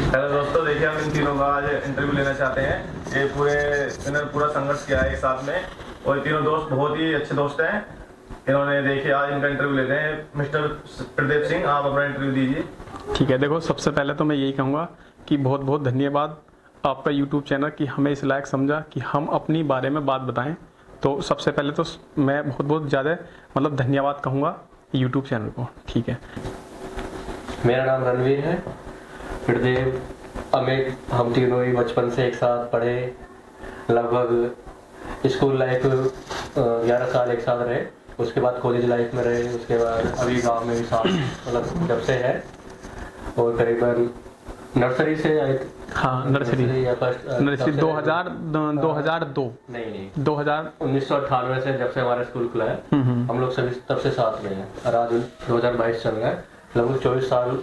Hello दोस्तों, देखिए हम इन तीनों का आज इंटरव्यू लेना चाहते हैं। ये इन्होंने पूरा संघर्ष किया है एक साथ में, और ये तीनों दोस्त बहुत ही अच्छे दोस्त हैं। इन्होंने देखिए आज इनका इंटरव्यू लेते हैं। मिस्टर प्रदीप सिंह, आप अपना इंटरव्यू दीजिए। ठीक है। देखो, सबसे पहले तो मैं यही कहूँगा कि बहुत बहुत धन्यवाद आपका यूट्यूब चैनल कि हमें इस लायक समझा कि हम अपनी बारे में बात बताएं। तो सबसे पहले तो मैं बहुत बहुत ज़्यादा धन्यवाद कहूँगा यूट्यूब चैनल को। ठीक है। मेरा नाम रणवीर है। प्रदीप, अमित, हम तीनों ही बचपन से एक साथ पढ़े। लगभग स्कूल लाइफ 11 साल एक साथ रहे, उसके बाद कॉलेज लाइफ में रहे, उसके बाद अभी गांव में भी साथ जब से है। और करीबन नर्सरी से आए। हाँ, नर्सरी या फर्स्ट नर्सरी 2002 नहीं 1998 से जब से हमारा स्कूल खुला है, हम लोग सभी तब से साथ में हैं। और आज 2022 चल रहा है, लगभग 24 साल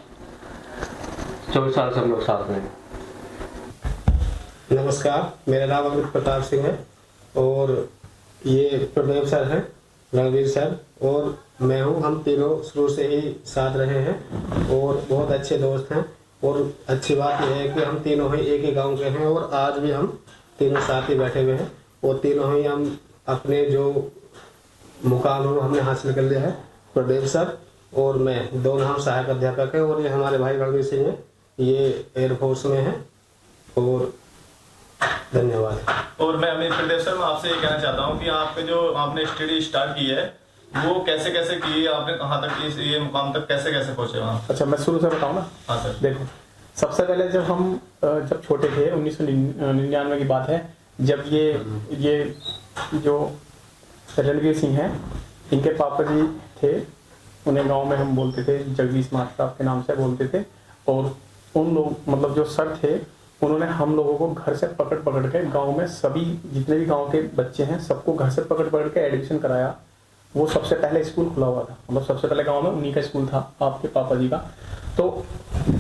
से हम लोग साथ में हैं। नमस्कार, मेरा नाम अमित प्रताप सिंह है और ये प्रदीप सर हैं, रणवीर सर और मैं हूँ। हम तीनों शुरू से ही साथ रहे हैं और बहुत अच्छे दोस्त हैं। और अच्छी बात यह है कि हम तीनों ही एक ही गांव के हैं और आज भी हम तीनों साथ ही बैठे हुए हैं। और तीनों ही हम अपने जो मुकाम है हमने हासिल कर लिया है। प्रदीप सर और मैं दोनों हम सहायक अध्यापक हैं और ये हमारे भाई रणवीर सिंह हैं, ये एयरफोर्स में हैं। और धन्यवाद। और मैं अमित प्रदीप सर, मैं आपसे ये कहना चाहता हूँ कि आपके जो आपने स्टडी स्टार्ट की है वो कैसे कैसे की, आपने कहाँ तक ये मुकाम तक कैसे कैसे पहुँचे वहाँ? अच्छा, मैं शुरू से बताऊँ ना? हाँ सर। देखो, सबसे पहले जब छोटे थे, 1999 की बात है, जब ये जो रणवीर सिंह हैं, इनके पापा जी थे, उन्हें गांव में हम बोलते थे जगदीश मास्टर के नाम से बोलते थे। और उन लोग जो सर थे, उन्होंने हम लोगों को घर से पकड़ के गांव में सभी जितने भी गांव के बच्चे हैं सबको घर से पकड़ के एडमिशन कराया। वो सबसे पहले स्कूल खुला हुआ था, सबसे पहले गांव में उन्हीं का स्कूल था, आपके पापा जी का। तो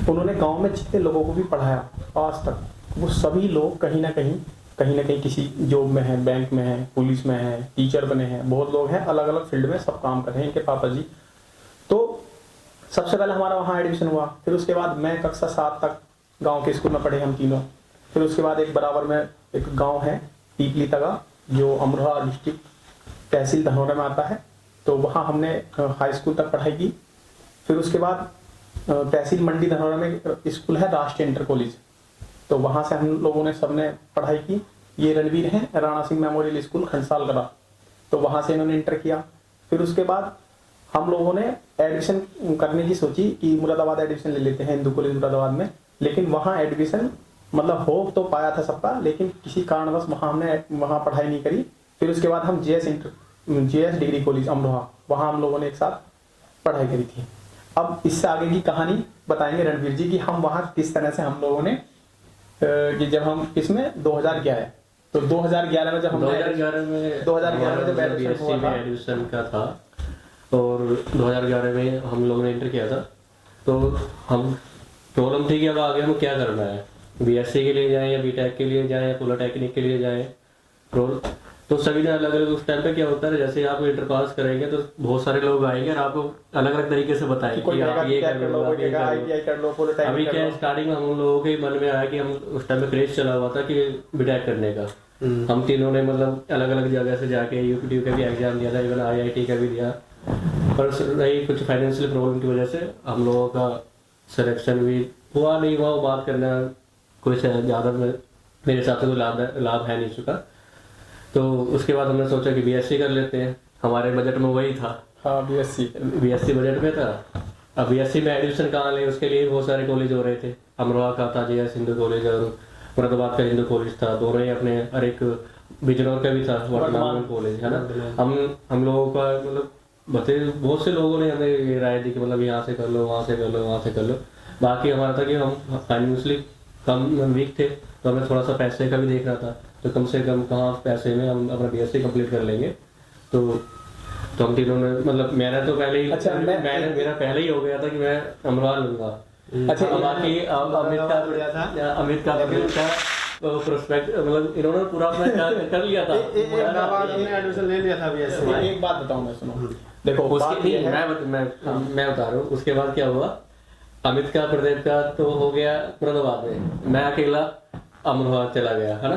उन्होंने गांव में जितने लोगों को भी पढ़ाया आज तक, वो सभी लोग कहीं ना कहीं किसी जॉब में है, बैंक में है, पुलिस में है, टीचर बने हैं। बहुत लोग हैं, अलग अलग फील्ड में सब काम कर रहे हैं इनके पापा जी। तो सबसे पहले हमारा वहाँ एडमिशन हुआ। फिर उसके बाद मैं कक्षा 7 तक गांव के स्कूल में पढ़े हम तीनों। फिर उसके बाद एक बराबर में एक गांव है पीपली तगा, जो अमरोहा डिस्ट्रिक्ट तहसील धनौरा में आता है। तो वहाँ हमने हाई स्कूल तक पढ़ाई की। फिर उसके बाद तहसील मंडी धनौरा में स्कूल है राष्ट्रीय इंटर कॉलेज, तो वहाँ से हम लोगों ने सबने पढ़ाई की। ये रणवीर हैं, राणा सिंह मेमोरियल स्कूल खंडसाल करा, तो वहाँ से इन्होंने इंटर किया। फिर उसके बाद हम लोगों ने एडमिशन करने की सोची कि मुरादाबाद एडमिशन ले लेते हैं, हिंदू कॉलेज मुरादाबाद में। लेकिन वहाँ एडमिशन हो तो पाया था सबका, लेकिन किसी कारणवश हमने वहाँ पढ़ाई नहीं करी। फिर उसके बाद हम जीएस डिग्री कॉलेज अमरोहा, वहाँ हम लोगों ने एक साथ पढ़ाई करी थी। अब इससे आगे की कहानी बताएंगे रणवीर जी कि हम वहाँ किस तरह से हम लोगों ने कि जब हम इसमें 2011 तो 2011 में जब हम 2011 में जब एडमिशन का था और 2011 में हम लोगों ने इंटर किया था, तो हम प्रॉब्लम थी कि अब आगे हमें क्या करना है, बीएससी के लिए जाएं या बीटेक के लिए जाएं या पॉलिटेक्निक के लिए जाएं। तो सभी ने अलग अलग, उस टाइम पे क्या होता है, जैसे आप इंटर पास करेंगे तो बहुत सारे लोग आएंगे और आपको अलग अलग तरीके से बताएंगे कि आप ये कर लो, अभी क्या स्टार्टिंग में हम लोगों के मन में आया कि हम उस टाइम में क्रेज चला हुआ था कि बीटेक करने का। हम तीनों ने अलग अलग जगह से जाके यूपीटीयू का भी एग्जाम दिया था, इवन IIT का भी दिया, पर रही कुछ फाइनेंशियल प्रॉब्लम की वजह से हम लोगों का सिलेक्शन भी हुआ नहीं हुआ। बात करना कुछ ज़्यादा मेरे हिसाब से कोई लाभ है नहीं चुका। तो उसके बाद हमने सोचा कि बीएससी कर लेते हैं, हमारे बजट में वही था। हाँ, बीएससी बजट में था। अब बीएससी में एडमिशन कहाँ लें, उसके लिए बहुत सारे कॉलेज हो रहे थे। अमरोहा का था जीएस हिंदू कॉलेज और मुरादाबाद का हिंदू कॉलेज था, दोनों ही अपने, और एक बिजनौर का भी था वर्तमान कॉलेज, है ना। हम लोगों का बहुत से लोगों ने हमें ये राय दी कि यहाँ से कर लो, वहाँ से कर लो, वहाँ से कर लो। बाकी हमारा था कि हम फाइनेंशियली कम वीक थे, तो हमें थोड़ा सा पैसे का भी देखना था, तो कम से कम कहाँ पैसे में हम अपना बीएससी कंप्लीट कर लेंगे। तो हम तीनों ने मैंने तो पहले ही, मेरा पहले ही हो गया था कि मैं अमरोहा लूंगा। अच्छा, बाकी अमित का प्रोस्पेक्ट इन्होंने पूरा अपना कर लिया था, एडमिशन ले लिया था बीएससी। एक बात बताऊं मैं, सुनो। देखो, मैं बता रहा हूँ। उसके बाद क्या हुआ अमित का प्रदीप का तो हो गया मुरादाबाद में, मैं अकेला अमरोहा चला गया, है ना।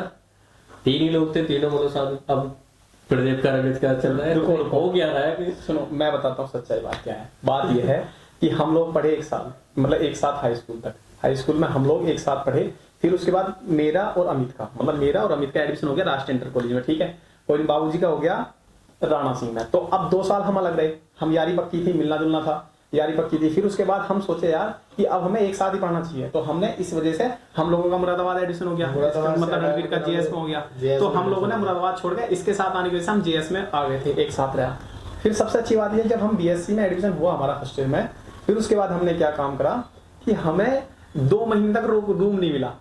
3 ही लोग थे, तीनों मतलब साथ। अब प्रदीप का अमित का चल रहा है, तो हो गया रहा है कि सुनो मैं बताता हूँ सच्चाई बात क्या है। बात यह है कि हम लोग पढ़े एक साल, मतलब एक साथ हाई स्कूल तक, हाई स्कूल में हम लोग एक साथ पढ़े। फिर उसके बाद मेरा और अमित का, मतलब मेरा और अमित का एडमिशन हो गया राष्ट्रीय इंटर कॉलेज में, ठीक है। और बाबूजी का हो गया राणा सिंह में। तो अब 2 साल हम अलग रहे, हम यारी पक्की थी, मिलना जुलना था, यारी पक्की थी। फिर उसके बाद हम सोचे यार कि अब हमें एक साथ ही पढ़ना चाहिए, तो हमने इस वजह से हम लोगों का मुरादाबाद एडमिशन हो गया, मतलब रणवीर का जेएस में हो गया। तो हम लोगों ने मुरादाबाद छोड़ के इसके साथ आने की वजह से हम जेएस में आ गए थे, एक साथ रहा। फिर सबसे अच्छी बात यह जब हम बीएससी में एडमिशन हुआ हमारा फर्स्ट ईयर में, फिर उसके बाद हमने क्या काम करा कि हमें 2 महीने तक रूम नहीं मिला।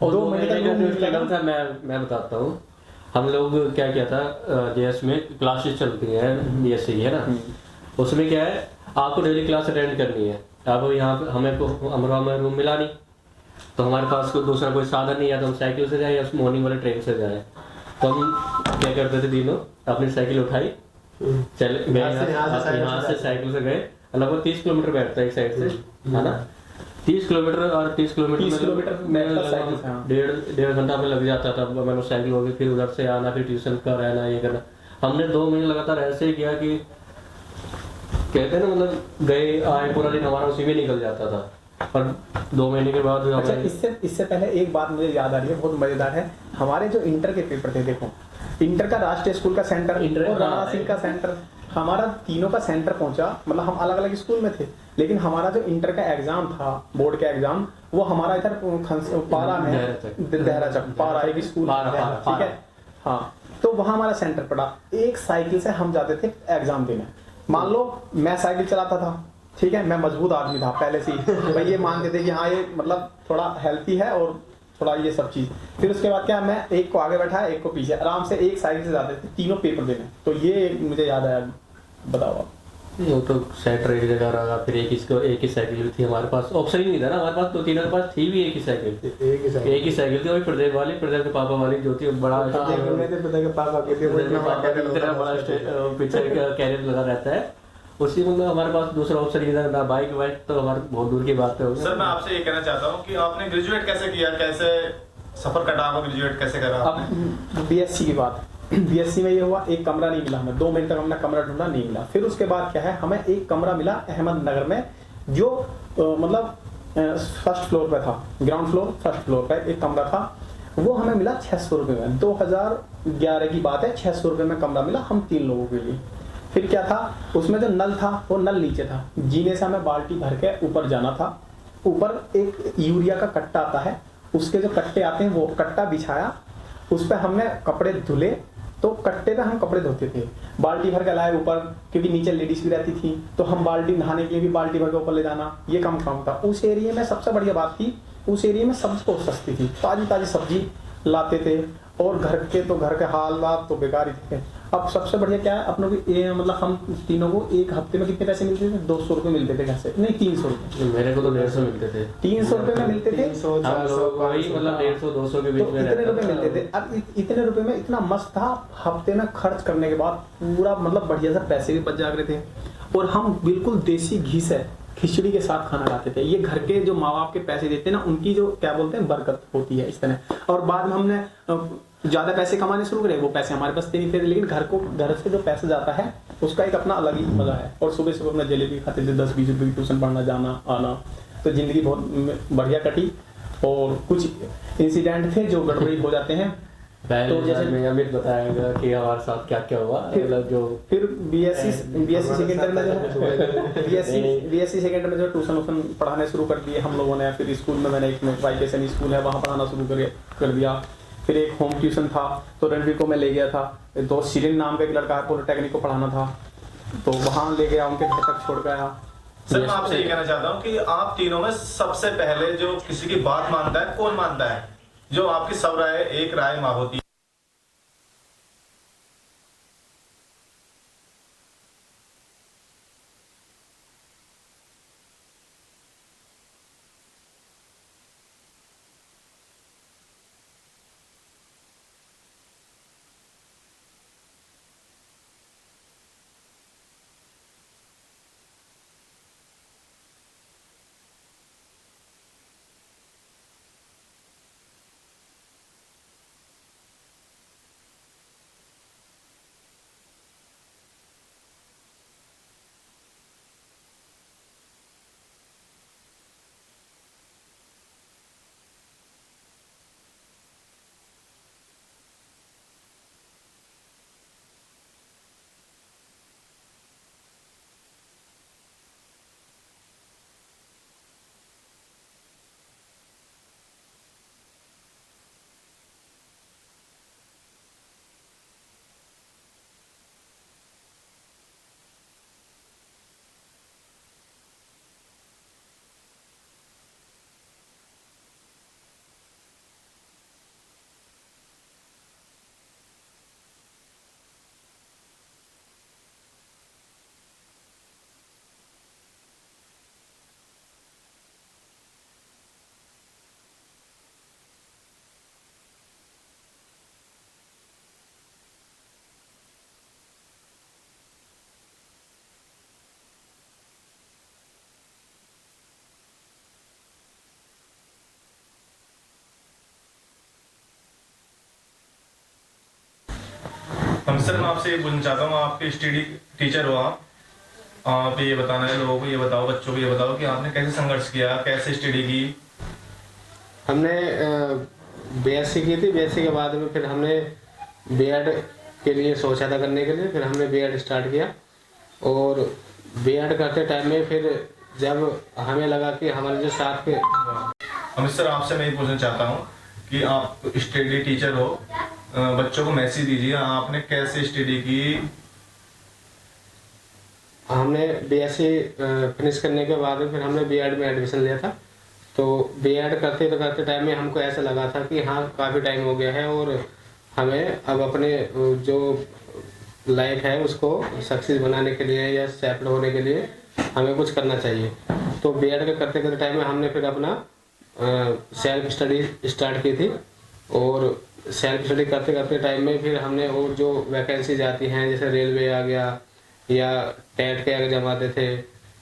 और 2 महीने तक रूम नहीं मिला था। मैं बताता हूँ, हम लोग क्या किया था, जेएस में क्लासेस चलती है बीएससी की, है ना। उसमें क्या है, आपको डेली क्लास अटेंड करनी है। अब यहाँ पे हमें को अमरोहा में रूम मिला नहीं, तो हमारे पास कोई दूसरा कोई साधन नहीं है, तो हम साइकिल से जाए या मॉर्निंग वाले ट्रेन से जाए। तो हम क्या करते थे, तीनों अपनी साइकिल उठाई, चले गए यहाँ से साइकिल से गए, लगभग 30 किलोमीटर बैठता है एक साइड से, है ना। 30 किलोमीटर और 30 किलोमीटर में डेढ़ घंटा में लग जाता था। मैंने साइकिल होगी, फिर उधर से आना, फिर ट्यूशन का रहना, ये करना। हमने 2 महीने लगातार ऐसे ही किया कि कहते हैं ना, मतलब गए आए पूरा दिन हमारा उसी में निकल जाता था। पर 2 महीने के बाद अच्छा, इससे पहले एक बात मुझे याद आ रही है, बहुत मजेदार है। हमारे जो इंटर के पेपर थे, देखो इंटर का राष्ट्रीय स्कूल का सेंटर और राणा सिंह का सेंटर, हमारा तीनों का सेंटर पहुंचा। मतलब हम अलग अलग स्कूल में थे, लेकिन हमारा जो इंटर का एग्जाम था, बोर्ड का एग्जाम, वो हमारा इधर पारा में, देहराचक पारा एक स्कूल, ठीक है। हाँ, तो वहाँ हमारा सेंटर पड़ा। एक साइकिल से हम जाते थे एग्जाम देने। मान लो मैं साइकिल चलाता था, ठीक है, मैं मजबूत आदमी था पहले से ही, भाई ये मानते थे कि हाँ ये मतलब थोड़ा हेल्थी है और थोड़ा ये सब चीज। फिर उसके बाद क्या, मैं एक को आगे बैठाया, एक को पीछे, आराम से एक साइकिल से जाते थे तीनों पेपर देने। तो ये मुझे याद आया, बताओ आप। वो तो सेंटर एक जगह रहा, फिर एक ही साइकिल थी हमारे पास, ऑप्शन ही नहीं था ना हमारे पास। तो तीनों के पास थी भी एक ही साइकिल थी, एक ही साइकिल थी। वही प्रदीप वाली, प्रदीप के पापा वाली जो थी, बड़ा पीछे कैरियर लगा रहता है उसी में। हमारे पास दूसरा ऑप्शन नहीं था, ना बाइक वाइक, तो हमारे बहुत दूर की बात है। सर मैं आपसे ये कहना चाहता हूँ कि आपने ग्रेजुएट कैसे किया, कैसे सफर कटा, आपको ग्रेजुएट कैसे करा? अब बीएससी की बात, बीएससी में ये हुआ, एक कमरा नहीं मिला हमें, 2 महीने तक हमने कमरा ढूंढा, नहीं मिला। फिर उसके बाद क्या है, हमें एक कमरा मिला अहमदनगर में, जो मतलब फर्स्ट फ्लोर पे था, ग्राउंड फ्लोर फर्स्ट फ्लोर पे एक कमरा था। वो हमें मिला 600 रुपये में, 2011 की बात है, 600 रुपये में कमरा मिला हम 3 लोगों के लिए। फिर क्या था, उसमें जो नल था वो नल नीचे था, जीने से हमें बाल्टी भर के ऊपर जाना था। ऊपर एक यूरिया का कट्टा आता है, उसके जो कट्टे आते हैं वो कट्टा बिछाया, उस पर हमने कपड़े धुले। तो कट्टे पे हम कपड़े धोते थे, बाल्टी भर के लाए ऊपर, क्योंकि नीचे लेडीज भी रहती थी, तो हम बाल्टी नहाने के लिए भी बाल्टी भर के ऊपर ले जाना, ये काम था। उस एरिया में सबसे बढ़िया बात थी, उस एरिया में सब्जी बहुत सस्ती थी, ताजी ताजी सब्जी लाते थे। और घर के हालात तो बेकार ही थे। अब सबसे बढ़िया क्या है, अपनों को ये मतलब हम तीनों को एक हफ्ते में कितने पैसे मिलते थे? 200 रुपये मिलते थे घर से, नहीं 300 रुपये। मेरे को तो 150 मिलते थे, 300 रुपये में मिलते थे, मतलब 150-200 के बीच में इतने रुपए मिलते थे। अब इतने रुपए में इतना मस्त था, हफ्ते में खर्च करने के बाद पूरा मतलब बढ़िया से पैसे भी बच जा रहे थे। और हम बिल्कुल देसी घी से खिचड़ी के साथ खाना खाते थे। ये घर के जो माँ बाप के पैसे देते हैं ना, उनकी जो क्या बोलते हैं बरकत होती है इस तरह। और बाद में हमने ज्यादा पैसे कमाने शुरू करे, वो पैसे हमारे पास नहीं थे, लेकिन घर से जो पैसे जाता है उसका एक अपना अलग ही मजा है। और सुबह सुबह अपना जलेबी खाते थे, 10-20 रुपए की ट्यूशन पढ़ना जाना आना, तो जिंदगी बहुत बढ़िया कटी। और कुछ इंसिडेंट थे जो गड़बड़ी हो जाते हैं, तो जैसे मैं अमित बताएगा कि हमारे साथ क्या क्या हुआ। फिर बीएससी सेकेंड ईयर में जो बीएससी सेकेंड ईयर में जो ट्यूशन पढ़ाने शुरू कर दिए हम लोगों ने। फिर स्कूल में मैंने एक वाइकेशन स्कूल है, वहाँ पढ़ाना शुरू कर दिया। फिर एक होम ट्यूशन था, तो रणवीर को मैं ले गया था। दोस्त शिरिन नाम का एक लड़का है, पॉलिटेक्निक को पढ़ाना था, तो वहाँ ले गया, उनके घर तक छोड़ के आया। सर मैं आपसे ये कहना चाहता हूँ कि आप तीनों में सबसे पहले जो किसी की बात मानता है, कौन मानता है? जो आपकी सब राय एक राय माँ होती है। हम सर मैं आपसे ये पूछना चाहता हूँ, आपके स्टडी टीचर हो आप ये बताना है लोगों को, ये बताओ बच्चों को, ये बताओ कि आपने कैसे संघर्ष किया, कैसे स्टडी की। हमने बीएससी की थी। बीएससी के बाद में फिर हमने बीएड के लिए सोचा था करने के लिए, फिर हमने बीएड स्टार्ट किया। और बीएड करते टाइम में फिर जब हमें लगा कि हमारे जो साथ के हम सर आपसे मैं ये पूछना चाहता हूँ कि आप स्टडी टीचर हो, बच्चों को मैसेज दीजिए आपने कैसे स्टडी की। हमने बीएससी फिनिश करने के बाद फिर हमने बीएड में एडमिशन लिया था। तो बीएड करते टाइम में हमको ऐसा लगा था कि हाँ काफ़ी टाइम हो गया है और हमें अब अपने जो लाइफ है उसको सक्सेस बनाने के लिए या सेटल होने के लिए हमें कुछ करना चाहिए। तो बीएड के करते टाइम में हमने फिर अपना सेल्फ स्टडी स्टार्ट की थी। और सेल्फ स्टडी करते टाइम में फिर हमने और जो वैकेंसीज आती हैं जैसे रेलवे आ गया या टेट के एग्जाम आते थे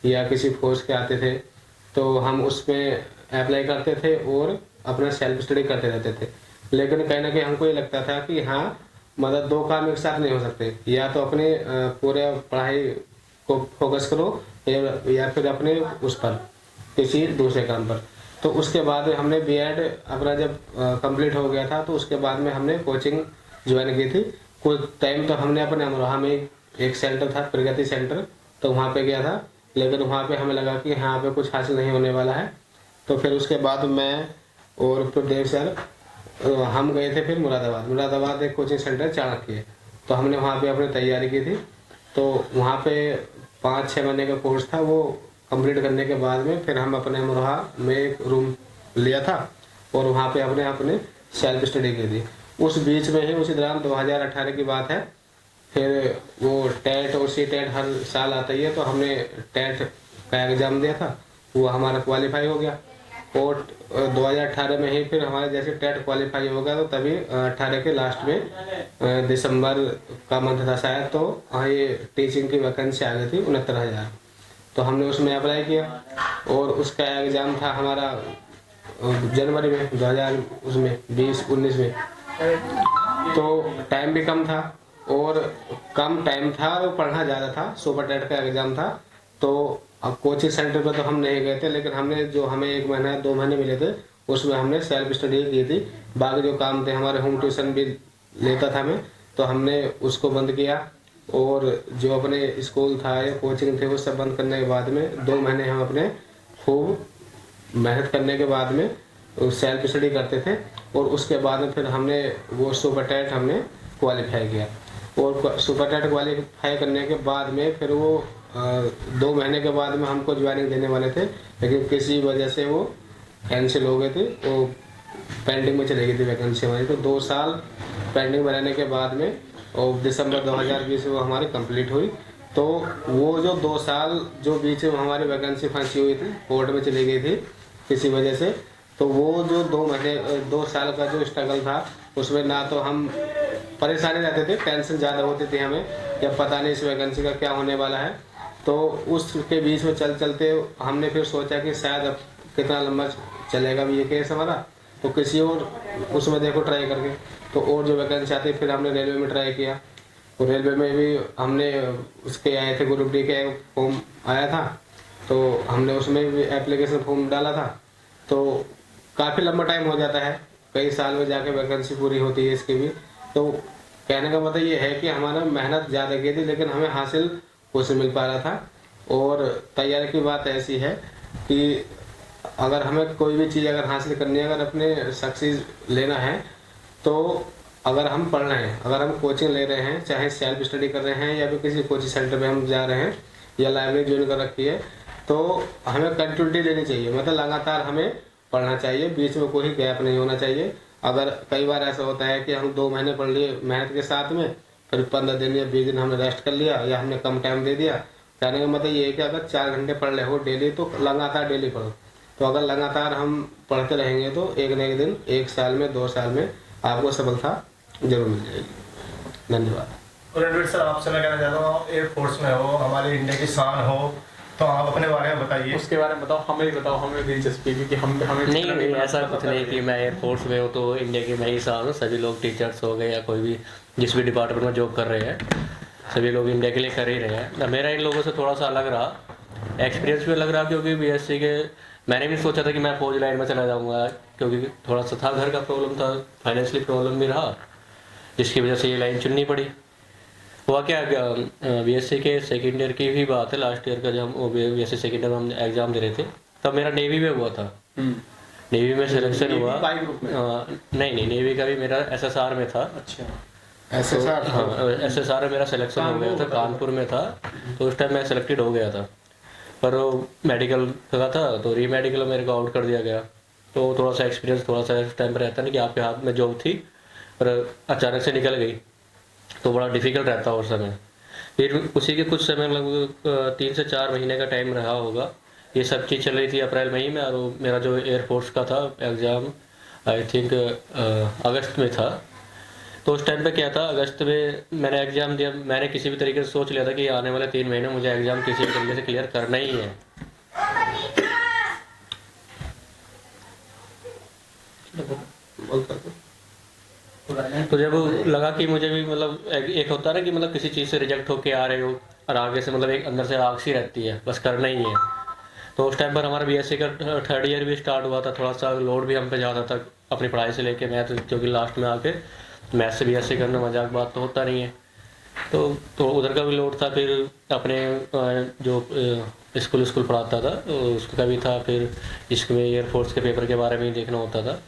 या किसी फोर्स के आते थे, तो हम उसमें अप्लाई करते थे और अपना सेल्फ स्टडी करते रहते थे। लेकिन कहीं ना कहीं हमको ये लगता था कि हाँ मतलब दो काम एक साथ नहीं हो सकते, या तो अपने पूरे पढ़ाई को फोकस करो या फिर अपने उस पर किसी दूसरे काम पर। तो उसके बाद हमने बीएड अपना जब कंप्लीट हो गया था तो उसके बाद में हमने कोचिंग ज्वाइन की थी। कुछ टाइम तो हमने अपने अमरोहा में एक सेंटर था प्रगति सेंटर, तो वहाँ पे गया था। लेकिन वहाँ पे हमें लगा कि यहाँ पे कुछ हासिल नहीं होने वाला है। तो फिर उसके बाद मैं और प्रदेव सर हम गए थे फिर मुरादाबाद एक कोचिंग सेंटर चाणक्य। तो हमने वहाँ पे अपनी तैयारी की थी। तो वहाँ पे 5-6 महीने का कोर्स था, वो कंप्लीट करने के बाद में फिर हम अपने अमरोहा में एक रूम लिया था और वहाँ पे अपने सेल्फ स्टडी की थी। उस बीच में ही उसी दौरान 2018 की बात है, फिर वो टेट और सी टेट हर साल आता ही है, तो हमने टेट का एग्ज़ाम दिया था, वो हमारा क्वालिफाई हो गया। और 2018 में ही फिर हमारे जैसे टेट क्वालिफाई हो गया तो तभी 18 के लास्ट में दिसंबर का मंथ था शायद, तो ये टीचिंग की वैकेंसी आ गई थी 69,000। तो हमने उसमें अप्लाई किया और उसका एग्ज़ाम था हमारा जनवरी में 2020-19 में। तो टाइम भी कम था और कम टाइम था और पढ़ना ज़्यादा था। सुपर टेट का एग्ज़ाम था। तो अब कोचिंग सेंटर पर तो हम नहीं गए थे, लेकिन हमने जो हमें 1 महीना 2 महीने मिले थे उसमें हमने सेल्फ स्टडी की थी। बाकी जो काम थे हमारे होम ट्यूशन भी लेता था मैं, तो हमने उसको बंद किया। और जो अपने स्कूल था या कोचिंग थे वो सब बंद करने के बाद में 2 महीने हम अपने खूब मेहनत करने के बाद में सेल्फ स्टडी करते थे। और उसके बाद में फिर हमने वो सुपर टेट हमने क्वालिफाई किया। और सुपर टेट क्वालिफाई करने के बाद में फिर वो 2 महीने के बाद में हमको ज्वाइनिंग देने वाले थे, लेकिन किसी वजह से वो कैंसिल हो गए थे। वो पेंडिंग में चली गई थी वैकेंसी हमारी। तो 2 साल पेंडिंग में रहने के बाद में और दिसंबर 2020 में वो हमारी कंप्लीट हुई। तो वो जो 2 साल जो बीच में हमारी वैकेंसी फंसी हुई थी, कोर्ट में चली गई थी किसी वजह से, तो वो जो 2 साल का जो स्ट्रगल था उसमें ना तो हम परेशानी रहते थे, टेंशन ज़्यादा होती थी हमें, या पता नहीं इस वैकेंसी का क्या होने वाला है। तो उसके बीच में चलते हमने फिर सोचा कि शायद अब कितना लंबा चलेगा भी ये केस हमारा, तो किसी और उसमें देखो ट्राई करके। तो और जो वैकेंसी आती फिर हमने रेलवे में ट्राई किया। तो रेलवे में भी हमने उसके आए थे ग्रुप डी के फॉर्म आया था, तो हमने उसमें भी एप्लीकेशन फॉर्म डाला था। तो काफ़ी लंबा टाइम हो जाता है, कई साल में जाके वैकेंसी पूरी होती है इसकी भी। तो कहने का मतलब ये है कि हमारा मेहनत ज़्यादा की थी लेकिन हमें हासिल कुछ मिल पा रहा था। और तैयारी की बात ऐसी है कि अगर हमें कोई भी चीज़ अगर हासिल करनी है, अगर अपने सक्सेस लेना है, तो अगर हम पढ़ रहे हैं, अगर हम कोचिंग ले रहे हैं, चाहे सेल्फ स्टडी कर रहे हैं या फिर किसी कोचिंग सेंटर में हम जा रहे हैं या लाइब्रेरी ज्वाइन कर रखी है, तो हमें कंटिन्यूटी लेनी चाहिए। मतलब लगातार हमें पढ़ना चाहिए, बीच में कोई गैप नहीं होना चाहिए। अगर कई बार ऐसा होता है कि हम 2 महीने पढ़ लिए मेहनत के साथ में, फिर 15 दिन या 20 दिन हमने रेस्ट कर लिया या हमने कम टाइम दे दिया। कहने का मतलब ये है कि अगर 4 घंटे पढ़ रहे हो डेली, तो लगातार डेली पढ़ो। तो अगर लगातार हम पढ़ते रहेंगे तो एक न एक दिन, 1 साल में 2 साल में आपको सफलता जरूर मिल जाएगी। धन्यवाद। और रणवीर सर आपसे मैं कहना चाहता हूँ, आप एयरफोर्स में हो, हमारे इंडिया की शान हो, तो आप अपने बारे में बताइए। उसके बारे में बताओ, हमें दिलचस्पी, क्योंकि हमें नहीं ऐसा कुछ नहीं कि मैं एयरफोर्स में हूँ तो इंडिया के मैं ही साल हूँ। सभी लोग टीचर्स हो गए या कोई भी जिस भी डिपार्टमेंट में जॉब कर रहे हैं, सभी लोग इंडिया के लिए कर ही रहे हैं। मेरा इन लोगों से थोड़ा सा अलग रहा, एक्सपीरियंस भी अलग रहा, क्योंकि बीएससी के मैंने भी सोचा था कि मैं फौज लाइन में चला जाऊँगा, क्योंकि थोड़ा सा था, घर का प्रॉब्लम था, फाइनेंशियली प्रॉब्लम भी रहा, जिसकी वजह से ये लाइन चुननी पड़ी। हुआ क्या, बीएससी के सेकेंड ईयर की भी बात है, लास्ट ईयर का जब हम बीएससी सेकेंड ईयर में हम एग्ज़ाम दे रहे थे, तब मेरा नेवी में हुआ था। नेवी में सिलेक्शन हुआ। नहीं, नेवी का भी मेरा एसएसआर में था। अच्छा, SSR? हाँ, एसएसआर में मेरा सिलेक्शन हो गया था, कानपुर में था, तो उस टाइम मैं सिलेक्टेड हो गया था। पर वो मेडिकल का था तो री मेडिकल मेरे को आउट कर दिया गया। तो थोड़ा सा एक्सपीरियंस थोड़ा सा इस टाइम पर रहता नहीं कि आपके हाथ में जॉब थी पर अचानक से निकल गई, तो बड़ा डिफिकल्ट रहता उस समय। फिर उसी के कुछ समय लगभग 3 से 4 महीने का टाइम रहा होगा, ये सब चीज़ चल रही थी अप्रैल मई में। और मेरा जो एयरफोर्स का था एग्ज़ाम आई थिंक अगस्त में था। तो उस टाइम पे क्या था, अगस्त में मैंने एग्ज़ाम दिया। मैंने किसी भी तरीके से सोच लिया था कि आने वाले 3 महीने मुझे एग्ज़ाम किसी भी तरीके से क्लियर करना ही है। तो जब लगा कि मुझे भी मतलब एक होता है ना कि मतलब किसी चीज़ से रिजेक्ट होके आ रहे हो और आगे से मतलब एक अंदर से आग सी रहती है, बस करना ही है। तो उस टाइम पर हमारा बीएससी का 3rd ईयर भी स्टार्ट हुआ था, थोड़ा सा लोड भी हम पे ज़्यादा था अपनी पढ़ाई से लेके मैथ, क्योंकि लास्ट में आके मैथ से बीएससी करना मजाक बात तो होता नहीं है। तो उधर का भी लोड था, फिर अपने जो स्कूल पढ़ाता था तो उसका भी था, फिर इसमें एयरफोर्स के पेपर के बारे में ही देखना होता था।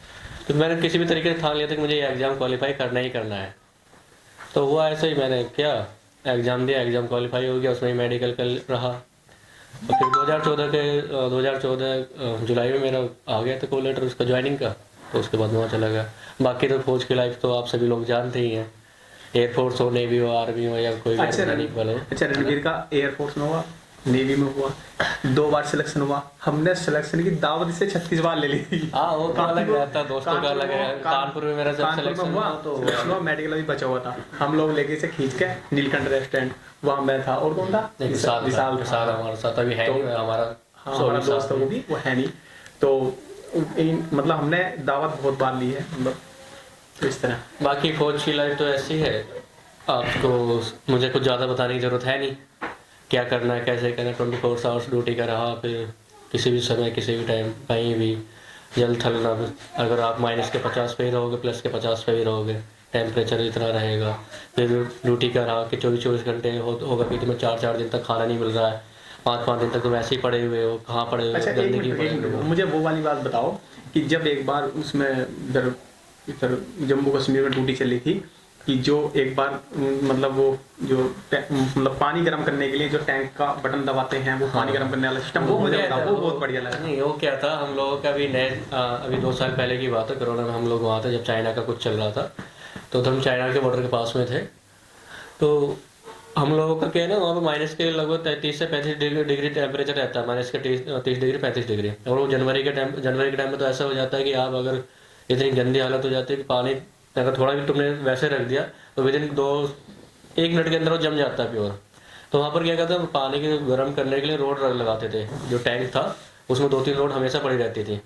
तो मैंने किसी भी तरीके से ठान लिया था कि मुझे ये एग्ज़ाम क्वालिफाई करना ही करना है। तो हुआ ऐसा ही, मैंने क्या एग्ज़ाम दिया, एग्ज़ाम क्वालिफाई हो गया, उसमें ही मेडिकल का रहा। और फिर 2014 जुलाई में मेरा आ गया था कॉल लेटर उसका ज्वाइनिंग का, तो उसके बाद वहाँ चला गया। बाकी तो फौज की लाइफ तो आप सभी लोग जानते ही हैं, एयरफोर्स हो, नेवी हो, आर्मी हो या कोई अच्छा रणवीर का एयरफोर्स में हुआ, नेवी में हुआ, 2 बार सिलेक्शन हुआ। हमने सिलेक्शन की दावत से 36 बार ले ली थी। हाँ, वो तो अलग रहता, दोस्तों का अलग है। कानपुर में मेरा जब सिलेक्शन हुआ तो मेडिकल भी बचा हुआ था, हम लोग लेके से खींच के नीलकंठ रेस्टोरेंट, वहाँ मैं था और कौन था, विशाल हमारे साथ अभी है नहीं हमारा, हमारा दोस्त वो भी वो है नहीं। तो मतलब हमने दावत बहुत बार ली है, मतलब तो इस तरह। बाकी फौज की लाइफ तो ऐसी है, आपको मुझे कुछ ज़्यादा बताने की ज़रूरत है नहीं, क्या करना है कैसे करना है। 24 आवर्स ड्यूटी का रहा, फिर किसी भी समय किसी भी टाइम कहीं भी जल थल ना, अगर आप माइनस के 50 पे ही रहोगे प्लस के 50 पे ही रहोगे, टेम्परेचर इतना रहेगा। फिर ड्यूटी का रहा कि 24 घंटे होगा कि तुम्हें 4 दिन तक खाना नहीं मिल रहा है, 5 दिन तक तुम ऐसे ही पड़े हुए हो, कहाँ पड़े हुए। अच्छा, मुझे वो वाली बात बताओ कि जब एक बार उसमें इधर जम्मू कश्मीर में ड्यूटी चली थी कि जो एक बार मतलब वो जो मतलब पानी गर्म करने के लिए जो टैंक का बटन दबाते हैं, वो पानी गर्म करने वाला सिस्टम, वो मुझे बताओ, वो बहुत बढ़िया लगा। नहीं, वो क्या था, हम लोगों का भी अभी 2 साल पहले की बात है, कोरोना में हम लोग वहाँ थे जब चाइना का कुछ चल रहा था, तो हम चाइना के बॉर्डर के पास में थे। तो हम लोगों का क्या है ना, वहाँ पर माइनस के लगभग 33 से 35 डिग्री टेम्परेचर रहता है, माइनस के 30 डिग्री 35 डिग्री। और वो जनवरी के टाइम में तो ऐसा हो जाता है कि आप अगर इतनी गंदी हालत हो जाती है कि पानी अगर थोड़ा भी तुमने वैसे रख दिया तो विदिन 1 मिनट के अंदर वो जम जाता है प्योर। तो वहाँ पर क्या कहते हैं, पानी के गर्म करने के लिए रोड लगाते थे, जो टैंक था उसमें 2-3 रोड हमेशा पड़ी रहती थी।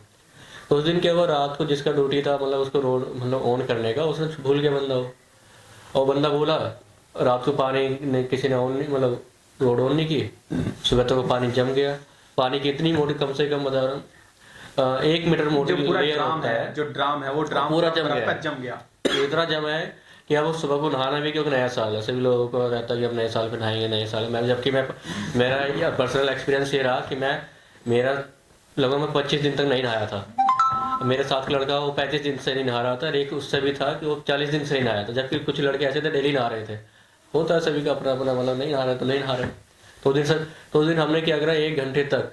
तो उस दिन क्या हुआ, रात को जिसका ड्यूटी था मतलब उसको रोड मतलब ऑन करने का, उसने भूल गया बंदा हो, और बंदा बोला रात को पानी ने किसी ने ऑन नहीं मतलब रोड ऑन नहीं की, सुबह तक पानी जम गया। पानी की इतनी मोटी, कम से कम मतलब 1 मीटर मोटी लेयर होता है, जो ड्राम है वो ड्राम पूरा जम गया। तो इतना जमा है कि अब सुबह को नहाना भी, क्योंकि नया साल है, सभी लोगों को रहता है कि अब नए साल पे नहाएंगे, नए साल में। जबकि मेरा पर्सनल एक्सपीरियंस ये रहा कि मेरा लगभग मैं 25 दिन तक नहीं नहाया था। मेरे साथ का लड़का वो 35 दिन से नहीं नहा रहा था, एक उससे भी था कि वो 40 दिन से नहीं नहाया था। जबकि कुछ लड़के ऐसे थे डेली नहा रहे थे, होता है सभी का अपना अपना, मतलब नहीं नहा रहे तो नहीं नहा रहे। तो उस दिन हमने क्या करा, 1 घंटे तक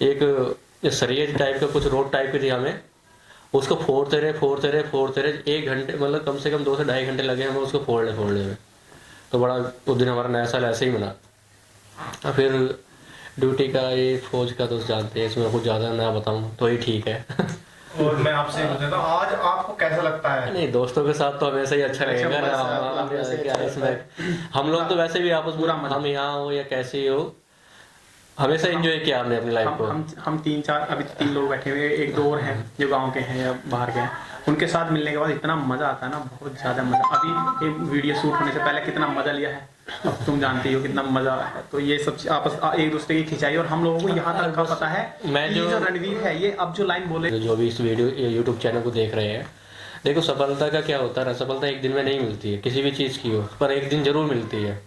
एक सरिये टाइप का कुछ रोड टाइप की थी, हमें उसको फोड़ते रहे 1 घंटे, मतलब कम से कम 2 से ढाई घंटे लगे हमें उसको फोड़ने में। तो बड़ा उस दिन हमारा नया साल ऐसे ही मना। और फिर ड्यूटी का ये फौज का तो जानते हैं, इसमें कुछ ज़्यादा ना बताऊँ तो ही ठीक है। और मैं आपसे पूछता हूँ, आज आपको कैसा लगता है? नहीं, दोस्तों के साथ तो हमेशा ही अच्छा लगेगा ना। इसमें हम लोग तो वैसे भी आपस में, हम यहाँ हो या कैसे ही हो, हमेशा एंजॉय किया हमने अपनी लाइफ को। हम 3-4 अभी 3 लोग बैठे हुए, 1-2 और हैं जो गांव के हैं या बाहर के हैं। उनके साथ मिलने के बाद इतना मजा आता है ना, बहुत ज्यादा मजा। अभी एक वीडियो शूट होने से पहले कितना मजा लिया है, अब तुम जानती हो कितना मजा है। तो ये सब आपस एक दूसरे की खिंचाई, और हम लोगों को यहाँ तक का पता है मैं जो रणवीर है ये अब जो लाइन बोले, जो भी इस वीडियो यूट्यूब चैनल को देख रहे हैं, देखो सफलता का क्या होता है ना, सफलता एक दिन में नहीं मिलती है किसी भी चीज़ की हो, पर एक दिन जरूर मिलती है।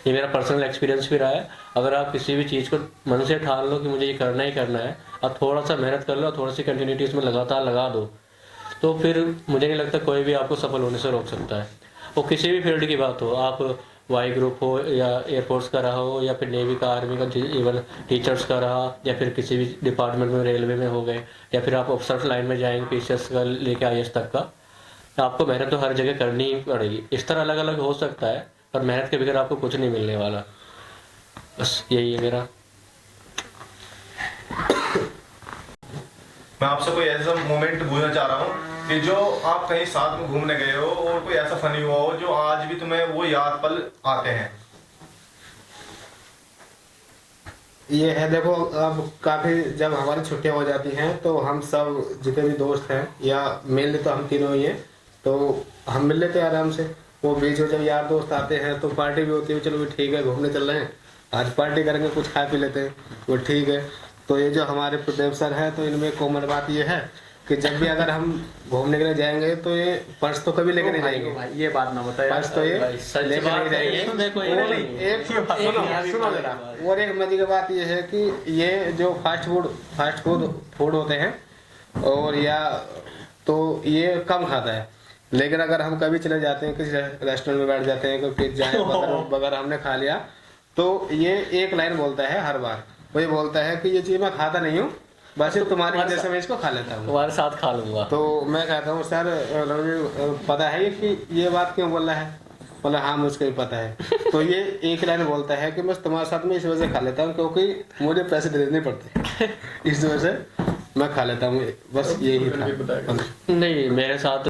ये मेरा पर्सनल एक्सपीरियंस भी रहा है। अगर आप किसी भी चीज़ को मन से ठान लो कि मुझे ये करना ही करना है, आप थोड़ा सा मेहनत कर लो, थोड़ी सी कंटिन्यूटी इसमें लगातार लगा दो, तो फिर मुझे नहीं लगता कोई भी आपको सफल होने से रोक सकता है। वो किसी भी फील्ड की बात हो, आप वाई ग्रुप हो या एयरफोर्स का रहा हो या फिर नेवी का, आर्मी का, इवन टीचर्स का रहा, या फिर किसी भी डिपार्टमेंट में, रेलवे में हो गए, या फिर आप ऑफिसर्स लाइन में जाएंगे पीसीएस का लेके आईएएस तक का, आपको मेहनत तो हर जगह करनी ही पड़ेगी। इस तरह अलग अलग हो सकता है, पर मेहनत के बगैर आपको कुछ नहीं मिलने वाला। बस यही है मेरा। मैं आपसे कोई ऐसा मोमेंट पूछना चाह रहा हूँ कि जो आप कहीं साथ में घूमने गए हो और कोई ऐसा फनी हुआ हो जो आज भी तुम्हें वो याद पल आते हैं। ये है, देखो अब काफ़ी जब हमारी छुट्टियां हो जाती हैं तो हम सब जितने भी दोस्त हैं, या मेनली तो हम तीनों ही हैं, तो हम मिल लेते हैं आराम से। वो बीच में जब यार दोस्त आते हैं तो पार्टी भी होती है, चलो भी ठीक है घूमने चल रहे हैं, आज पार्टी करेंगे, कुछ खा पी लेते हैं, वो ठीक है। तो ये जो हमारे प्रदीप सर हैं, तो इनमें कॉमन बात ये है कि जब भी अगर हम घूमने के लिए जाएंगे तो ये पर्स तो कभी लेके नहीं जाएंगे। भाई ये बात ना बताया, पर्स तो ये लेके नहीं जाएंगे। सुनो जरा, और एक मजे की बात ये है कि ये जो फास्ट फूड होते हैं और या तो ये कम खाता है, लेकिन अगर हम कभी चले जाते हैं किसी रेस्टोरेंट में बैठ जाते हैं, कोई पिज्जा बर्गर हमने खा लिया, तो ये एक लाइन बोलता है हर बार। वो ये बोलता है कि ये चीज़ मैं खाता नहीं हूँ, बस ये तुम्हारी वजह से मैं इसको खा लेता हूँ, तुम्हारे साथ खा लूंगा। तो मैं कहता हूँ सर पता है ये कि ये बात क्यों बोल रहा है? बोला हाँ मुझको भी पता है। तो ये एक लाइन बोलता है कि बस तुम्हारे साथ में इस वजह से खा लेता हूँ क्योंकि मुझे पैसे देने पड़ते इस वजह से मैं खा लेता हूँ, बस यही था। नहीं, मेरे साथ